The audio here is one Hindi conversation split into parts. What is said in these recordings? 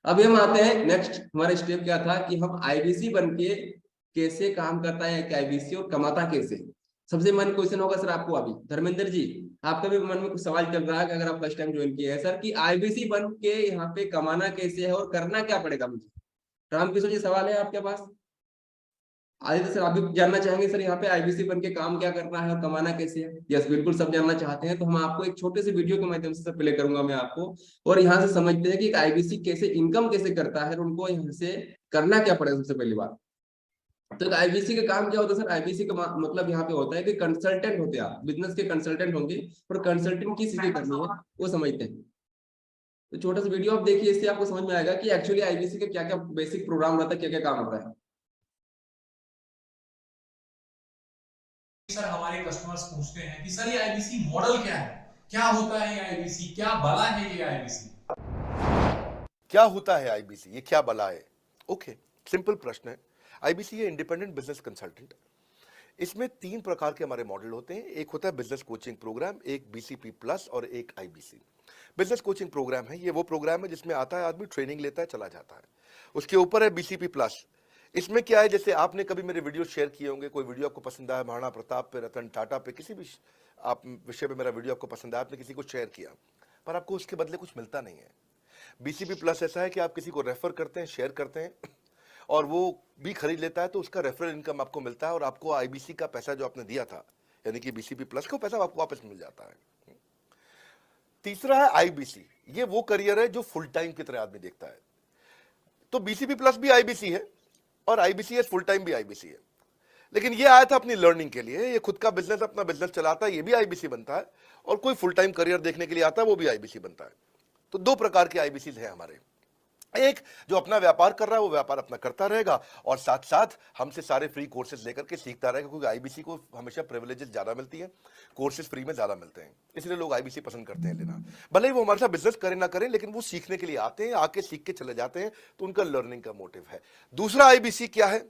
अभी हम आते हैं नेक्स्ट, हमारा स्टेप क्या था कि हम आईबीसी बन के कैसे काम करता है एक आईबीसी और कमाता कैसे। सबसे मन क्वेश्चन होगा सर आपको अभी, धर्मेंद्र जी आपका भी मन में कुछ सवाल चल रहा है कि अगर आप फर्स्ट टाइम ज्वाइन किए हैं सर कि आईबीसी बन के यहाँ पे कमाना कैसे है और करना क्या पड़ेगा मुझे। रामकिशोर जी सवाल है आपके पास। आदित्य सर आप भी जानना चाहेंगे सर यहाँ पे आईबीसी बन के काम क्या करना है और कमाना कैसे है। यस बिल्कुल सब जानना चाहते हैं, तो हम आपको एक छोटे से वीडियो के माध्यम से प्ले करूंगा मैं आपको, और यहाँ से समझते हैं कि आईबीसी कैसे इनकम कैसे करता है और उनको यहाँ से करना क्या पड़ेगा सबसे पहली बात। तो आईबीसी का काम क्या होता है सर, आईबीसी का मतलब यहाँ पे होता है कि कंसल्टेंट होते हैं आप, बिजनेस के कंसल्टेंट होंगे, और कंसल्टेंट किस चीज करनी है वो समझते हैं। तो छोटा सा वीडियो आप देखिए, इससे आपको समझ में आएगा कि एक्चुअली आईबीसी का क्या क्या बेसिक प्रोग्राम रहता है, क्या क्या काम होता है। सर हमारे कस्टमर्स पूछते हैं कि सर ये आईबीसी मॉडल क्या है, क्या होता है ये आईबीसी, क्या बला है ये आईबीसी। क्या होता है आईबीसी, ये क्या बला है? ओके, सिंपल प्रश्न है। आईबीसी ये इंडिपेंडेंट बिजनेस कंसल्टेंट। इसमें 3 प्रकार के हमारे मॉडल होते हैं। एक होता है बिजनेस कोचिंग प्रोग्राम, एक बीसीपी प्लस और एक आईबीसी। बिजनेस कोचिंग प्रोग्राम है, ये वो प्रोग्राम है जिसमें आता है आदमी, ट्रेनिंग लेता है, चला जाता है। उसके ऊपर है बीसीपी प्लस। इसमें क्या है, जैसे आपने कभी मेरे वीडियो शेयर किए होंगे, कोई वीडियो आपको पसंद आया, महाराणा प्रताप पे, रतन टाटा पे, किसी भी आप विषय पे मेरा वीडियो आपको पसंद आया, आपने किसी को शेयर किया, पर आपको उसके बदले कुछ मिलता नहीं है। बीसीपी प्लस ऐसा है कि आप किसी को रेफर करते हैं, शेयर करते हैं, और वो भी खरीद लेता है, तो उसका रेफरल इनकम आपको मिलता है, और आपको आईबीसी का पैसा जो आपने दिया था, यानी कि बीसीपी प्लस का पैसा आपको वापस मिल जाता है। तीसरा है आईबीसी। ये वो करियर है जो फुल टाइम की तरह आदमी देखता है। तो बीसीपी प्लस भी आईबीसी है और आईबीसी है फुल टाइम भी आईबीसी है। लेकिन ये आया था अपनी लर्निंग के लिए, ये खुद का बिजनेस, अपना बिजनेस चलाता है, ये भी आईबीसी बनता है, और कोई फुल टाइम करियर देखने के लिए आता है, वो भी आईबीसी बनता है। तो 2 प्रकार के आईबीसी हैं हमारे। एक जो अपना व्यापार कर रहा है वो व्यापार अपना करता रहेगा, और साथ साथ हमसे सारे फ्री कोर्सेज लेकर के सीखता रहेगा, क्योंकि आईबीसी को हमेशा प्रिविलेजेस ज्यादा मिलती है, कोर्सेज फ्री में ज्यादा मिलते हैं, इसलिए लोग आईबीसी पसंद करते हैं लेना। भले ही वो हमारे साथ बिजनेस करें ना करें, लेकिन वो सीखने के लिए आते हैं, आके सीख के चले जाते हैं, तो उनका लर्निंग का मोटिव है। दूसरा आईबीसी क्या है,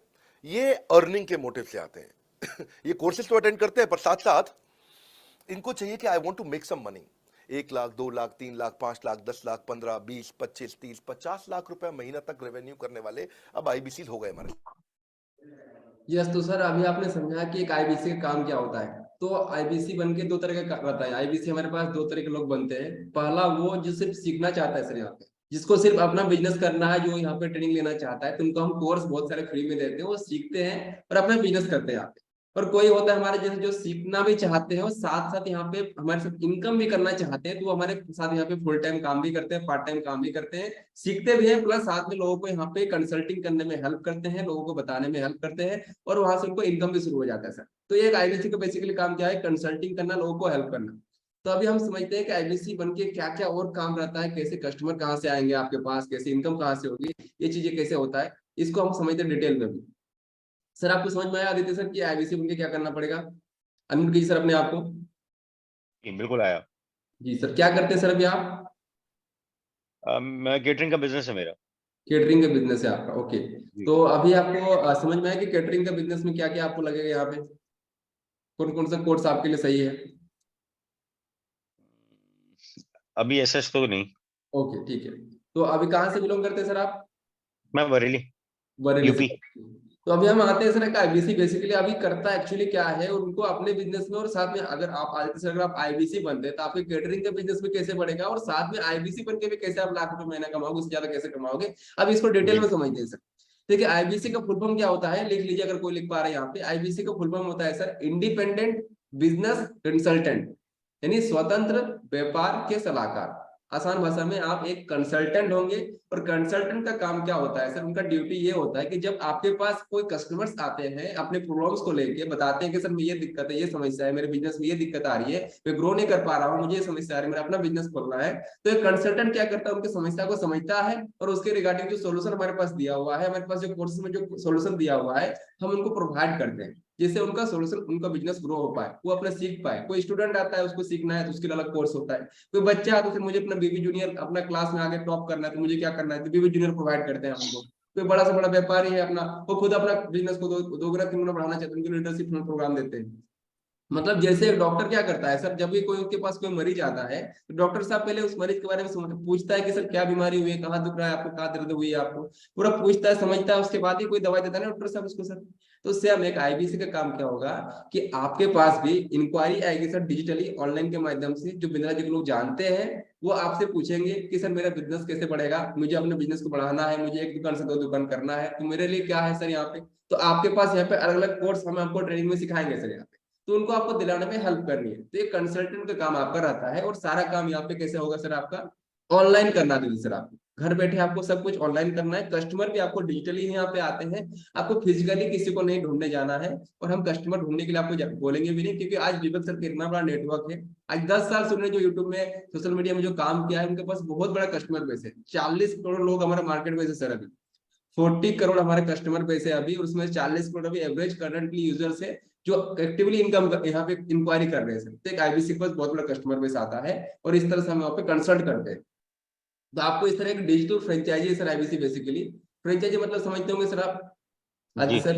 ये अर्निंग के मोटिव से आते हैं। ये कोर्सेज तो अटेंड करते हैं, पर साथ साथ इनको चाहिए कि I want to make some money. 1 lakh, 2 lakh, 3 lakh, 5 lakh, 10 lakh, 15, 20, 25, 30, 50 lakh रुपए महीना तक रेवेन्यू करने वाले अब आईबीसी हो गए हमारे। यस, तो सर अभी आपने समझा कि एक आईबीसी का काम क्या होता है। तो आईबीसी बन के 2 तरह का रहता है। आईबीसी हमारे पास 2 तरह के लोग बनते हैं। पहला वो जो सिर्फ सीखना चाहता है सर, यहाँ पे जिसको सिर्फ अपना बिजनेस करना है, जो यहाँ पे ट्रेनिंग लेना चाहता है, तो उनको हम कोर्स बहुत सारे फ्री में देते हैं, वो सीखते हैं और अपना बिजनेस करते हैं यहाँ पे। और कोई होता है हमारे जैसे जो सीखना भी चाहते हैं और साथ साथ यहाँ पे हमारे साथ इनकम भी करना चाहते हैं, तो वो हमारे साथ यहाँ पे फुल टाइम काम भी करते हैं, पार्ट टाइम काम भी करते हैं, सीखते भी हैं, प्लस साथ में लोगों को यहाँ पे कंसल्टिंग करने में हेल्प करते हैं, लोगों को बताने में हेल्प करते हैं, और वहां से उनको इनकम भी शुरू हो जाता है सर। तो ये आईबीसी का बेसिकली काम क्या है, कंसल्टिंग करना, लोगों को हेल्प करना। तो अभी हम समझते हैं कि आईबीसी बन के क्या क्या और काम रहता है, कैसे कस्टमर कहाँ से आएंगे आपके पास, कैसे इनकम कहाँ से होगी, ये चीजें कैसे होता है, इसको हम समझते हैं डिटेल में भी। सर आपको समझ में आया आदित्य सर कि आईबीसी बन के क्या करना पड़ेगा? अनम्यूट कीजिए सर अपने आपको। बिल्कुल आया। जी सर, क्या करते हैं सर अभी आप? मैं केटरिंग का बिजनेस है मेरा। केटरिंग का बिजनेस है आपका, ओके। जी। तो अभी आपको समझ में आया कि केटरिंग का बिजनेस में क्या क्या आपको लगेगा, यहाँ पे कौन कौन सा कोर्स आपके लिए सही है? अभी एसएस तो नहीं। ओके ठीक है। तो अभी कहाँ से बिलोंग करते हैं सर आप? मैं बरेली, बरेली से। यूपी। तो अभी हम आते हैं सर, आईबीसी बेसिकली अभी करता एक्चुअली क्या है, और उनको अपने बिजनेस में और साथ में अगर आप आदित्य सर अगर आप आईबीसी बनते हैं तो आपके केटरिंग के बिजनेस में कैसे बढ़ेगा, और साथ में आईबीसी बन के भी कैसे आप लाख रुपए महीना कमाओगे, उससे ज्यादा कैसे कमाओगे। अब इसको डिटेल जी। में समझते हैं सर। देखिए आईबीसी का फुल फॉर्म क्या होता है, लिख लीजिए अगर कोई लिख पा रहा है यहाँ पे। आईबीसी का फुल फॉर्म होता है सर इंडिपेंडेंट बिजनेस कंसल्टेंट, यानी स्वतंत्र व्यापार के सलाहकार। आसान भाषा में आप एक कंसल्टेंट होंगे, और कंसल्टेंट का काम क्या होता है सर, उनका ड्यूटी ये होता है कि जब आपके पास कोई कस्टमर्स आते हैं अपने प्रॉब्लम्स को लेके, बताते हैं कि सर मैं ये दिक्कत है, ये समस्या है, मेरे बिजनेस में ये दिक्कत आ रही है, मैं ग्रो नहीं कर पा रहा हूँ, मुझे ये समस्या आ रही है, मेरा अपना बिजनेस खोलना है। तो एक कंसल्टेंट क्या करता है, उनकी समस्या को समझता है, और उसके रिगार्डिंग जो सोल्यूशन हमारे पास दिया हुआ है, हमारे पास जो कोर्सेज में जो सोल्यूशन दिया हुआ है, हम उनको प्रोवाइड करते हैं, जिससे उनका सोल्यूशन, उनका बिजनेस ग्रो हो पाए, वो अपना सीख पाए। कोई स्टूडेंट आता है, उसको सीखना है तो उसके लिए अलग कोर्स होता है। कोई बच्चा आता है, मुझे अपना बीबी जूनियर अपना क्लास में आगे टॉप करना है, तो मुझे क्या करना है, तो बीबी जूनियर प्रोवाइड करते हैं हमको। कोई बड़ा से बड़ा व्यापारी है अपना, वो खुद अपना बिजनेस को 2 गुना 3 गुना बढ़ाना चाहते हैं, उनके लीडरशिप में प्रोग्राम देते हैं। मतलब जैसे एक डॉक्टर क्या करता है सर, जब भी कोई उसके पास कोई मरीज आता है तो डॉक्टर साहब पहले उस मरीज के बारे में पूछता है कि सर क्या बीमारी हुई है, कहाँ दुख रहा है आपको, कहाँ दर्द हुई है आपको, पूरा पूछता है, समझता है, उसके बाद ही कोई दवाई देता है ना डॉक्टर साहब उसको सर। तो उससे हम एक आईबीसी का काम क्या होगा कि आपके पास भी इंक्वायरी आएगी सर डिजिटली ऑनलाइन के माध्यम से, जो बिंद्रा जी को लोग जानते हैं वो आपसे पूछेंगे कि सर मेरा बिजनेस कैसे बढ़ेगा, मुझे अपने बिजनेस को बढ़ाना है, मुझे एक दुकान से 2 दुकान करना है, तो मेरे लिए क्या है सर यहाँ पे। तो आपके पास यहाँ पे अलग अलग कोर्स हम आपको ट्रेनिंग में सिखाएंगे सर यहाँ पे, तो उनको आपको दिलाने में हेल्प करनी है। तो ये कंसल्टेंट का काम आपका रहता है, और सारा काम यहाँ पे कैसे होगा सर, आपका ऑनलाइन करना है सर। आपको घर बैठे आपको सब कुछ ऑनलाइन करना है, कस्टमर भी आपको डिजिटली यहाँ पे आते हैं, आपको फिजिकली किसी को नहीं ढूंढने जाना है। और हम कस्टमर ढूंढने के लिए आपको बोलेंगे भी नहीं, क्योंकि आज विवेक सर का इतना बड़ा नेटवर्क है। आज 10 साल से उन्होंने जो यूट्यूब में सोशल मीडिया में जो काम किया है, उनके पास बहुत बड़ा कस्टमर बेस है। 40 करोड़ लोग हमारे मार्केट में सर अभी 40 करोड़ हमारे कस्टमर बेस है अभी, और उसमें 40 करोड़ अभी एवरेज करंटली यूजर्स है जो एक्टिवली इनकम यहाँ पे इंक्वायरी कर रहे हैं। तो एक आईबीसी के पास बहुत बड़ा कस्टमर बेस आता है, और इस तरह से हम वहाँ पे कंसल्ट करते हैं। तो आपको इस तरह एक डिजिटल फ्रेंचाइजी है सर आईबीसी बेसिकली। फ्रेंचाइजी मतलब समझते होंगे सर आप? जी सर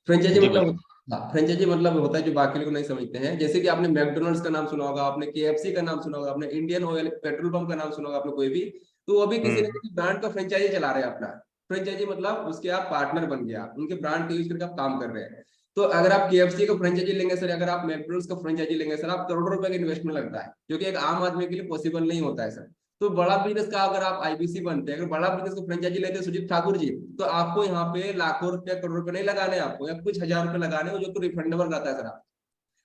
फ्रेंचाइजी जी मतलब, हाँ फ्रेंचाइजी मतलब होता है, जो बाकी लोग नहीं समझते हैं, जैसे कि आपने मैकडोनल्ड्स का नाम सुना होगा, आपने केएफसी का नाम सुना होगा, आपने इंडियन ऑयल पेट्रोल पंप का नाम सुना होगा आपने कोई भी, तो वो भी किसी न किसी ब्रांड का फ्रेंचाइजी चला रहे हैं अपना। फ्रेंचाइजी मतलब उसके आप पार्टनर बन गया, उनके ब्रांड का यूज करके आप काम कर रहे हैं। तो अगर आप केएफसी का फ्रेंचाइजी लेंगे सर, अगर आप मैकडोनल्ड्स का फ्रेंचाइजी लेंगे सर, आप करोड़ों रुपए का इन्वेस्टमेंट लगता है, जो कि एक आम आदमी के लिए पॉसिबल नहीं होता है सर। तो बड़ा बिजनेस का अगर आप आईबीसी बनते हैं, अगर बड़ा बिजनेस को फ्रेंचाइजी लेते हैं सुजीत ठाकुर जी, तो आपको यहाँ पे लाखों रुपया करोड़ रुपए नहीं लगाने, आपको या कुछ हजार रुपए लगाने हो, जो तो रिफंडेबल रहता है सर आप।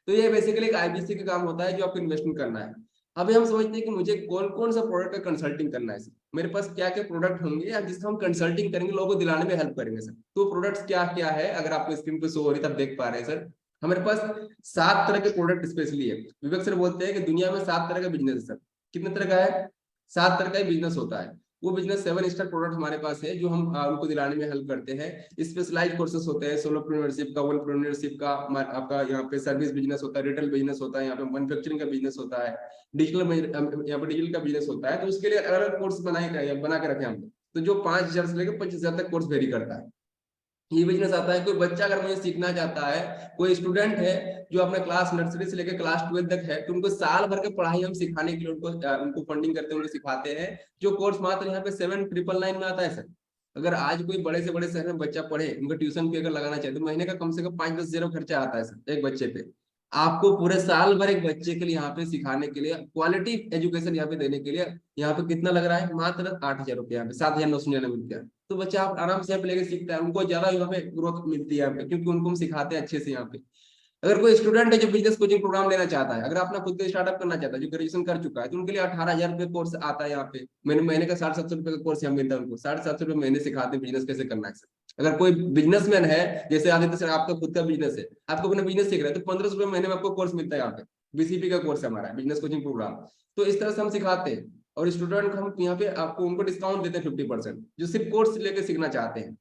तो ये बेसिकली एक आईबीसी का काम होता है जो आपको इन्वेस्टमेंट करना है। अभी हम समझते हैं कि मुझे कौन कौन सा प्रोडक्ट का कंसल्टिंग करना है सर, मेरे पास क्या क्या प्रोडक्ट होंगे या जिसका हम कंसल्टिंग करेंगे, लोगों को दिलाने में हेल्प करेंगे सर। तो प्रोडक्ट्स क्या क्या है, अगर आपको स्क्रीन पे शो हो रही है तब देख पा रहे हैं सर, हमारे पास 7 तरह के प्रोडक्ट स्पेशली है। विवेक सर बोलते हैं कि दुनिया में 7 तरह का बिजनेस है सर। कितने तरह का है? 7 तरह का ही बिजनेस होता है। वो बिजनेस 7 स्टार प्रोडक्ट हमारे पास है, जो हम उनको दिलाने में हेल्प करते हैं। स्पेशलाइज्ड कोर्सेज होते हैं, सोलोप्रेन्योरशिप का, वनप्रेन्योरशिप का, आपका यहाँ पे सर्विस बिजनेस होता है, रिटेल बिजनेस होता है, यहाँ पे मैन्युफैक्चरिंग का बिजनेस होता है, डिजिटल यहाँ पे डिजिटल का बिजनेस होता है। तो उसके लिए अलग अलग कोर्स बना के रखे हम। तो जो 5,000 से लेकर 25,000 तक कोर्स वेरी करता है। ये बिजनेस आता है, कोई बच्चा अगर मुझे सीखना चाहता है, कोई स्टूडेंट है जो अपना क्लास नर्सरी से लेकर क्लास 12 तक है, तो उनको साल भर की पढ़ाई हम सिखाने के लिए उनको फंडिंग करते हैं, उनको सिखाते हैं। जो कोर्स मात्र यहाँ पे 7,999 में आता है सर। अगर आज कोई बड़े से बड़े शहर में बच्चा पढ़े, उनको ट्यूशन फी अगर लगाना चाहे, तो महीने का कम से कम 5-10 हजार खर्चा आता है सर एक बच्चे पे। आपको पूरे साल भर एक बच्चे के लिए यहाँ पे सिखाने के लिए, क्वालिटी एजुकेशन यहाँ पे देने के लिए, यहाँ पे कितना लग रहा है? मात्र 8,000 रुपये, यहाँ पे 7,999 रुपया। तो बच्चा आप आराम से यहाँ पे लेके सीखता है, उनको ज्यादा यहाँ पे ग्रोथ मिलती है यहाँ पे, क्योंकि उनको हम सिखाते हैं अच्छे से यहाँ पे। अगर कोई स्टूडेंट है जो बिजनेस कोचिंग प्रोग्राम लेना चाहता है, अगर अपना खुद का स्टार्टअप करना चाहता है, जो ग्रेजुएशन कर चुका है, तो उनके लिए 18,000 रुपये कोर्स आता है यहाँ पे। महीने का 700 रुपये का कोर्स यहाँ मिलता है उनको, 750 रुपये महीने सिखाते हैं बिजनेस कैसे करना है सर। अगर कोई बिजनेसमैन है, जैसे आदित्य सर आपका खुद का बिजनेस है, आपको अपना बिजनेस सीख रहे हैं, तो 1,500 रुपये महीने में आपको कोर्स मिलता है यहाँ पे। बीसीपी का कोर्स है हमारा, बिजनेस कोचिंग प्रोग्राम। तो इस तरह से हम सिखाते हैं, और स्टूडेंट को हम यहाँ पे आपको उनको डिस्काउंट देते हैं 50%, जो सिर्फ कोर्स लेके सीखना चाहते हैं।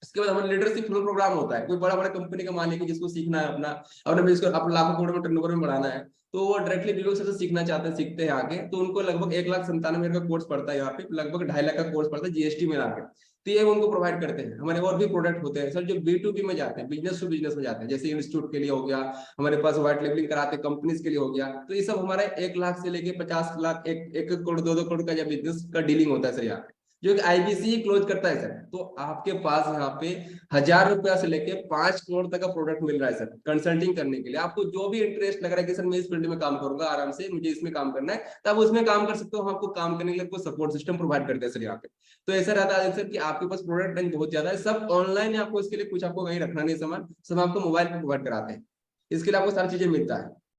इसके बाद हमारा लीडरशिप प्रोग्राम होता है, कोई बड़ा बड़ा कंपनी का मालिक है जिसको सीखना है अपना बिजनेस को अपने लाखों करोड़ में टर्नओवर में बढ़ाना है, तो वो डायरेक्टली विवेक सर से सीखना चाहते हैं, सीखते हैं आगे। तो उनको लगभग 1,97,000 का कोर्स पड़ता है यहाँ पे, लगभग 2.5 लाख का कोर्स पड़ता है जीएसटी में आके। तो ये उनको प्रोवाइड करते हैं। हमारे और भी प्रोडक्ट होते हैं सर जो B2B में जाते हैं, बिजनेस टू बिजनेस में जाते हैं, जैसे इंस्टीट्यूट के लिए हो गया, हमारे पास व्हाइट लेबलिंग कराते हैं कंपनीज के लिए हो गया। तो ये सब हमारा 1 लाख से लेके 50 लाख, 1 करोड़ 2 करोड़ का जब बिजनेस का डीलिंग होता है सर यहाँ पे, जो कि आईबीसी क्लोज करता है सर। तो आपके पास यहाँ पे 1,000 रुपया से लेके 5 करोड़ तक का प्रोडक्ट मिल रहा है सर कंसल्टिंग करने के लिए। आपको जो भी इंटरेस्ट लग रहा है कि सर मैं इस फील्ड में काम करूंगा आराम से, मुझे इसमें काम करना है, तब उसमें काम कर सकते हो। हम आपको काम करने के लिए सपोर्ट सिस्टम प्रोवाइड करते हैं सर यहाँ पे। तो ऐसा रहता है सर कि आपके पास प्रोडक्ट रेंज बहुत ज्यादा है, सब ऑनलाइन है, आपको इसके लिए कुछ आपको कहीं रखना नहीं सामान, सब आपको मोबाइल पे प्रोवाइड कराते हैं। इसके लिए आपको सारी चीजें मिलता है।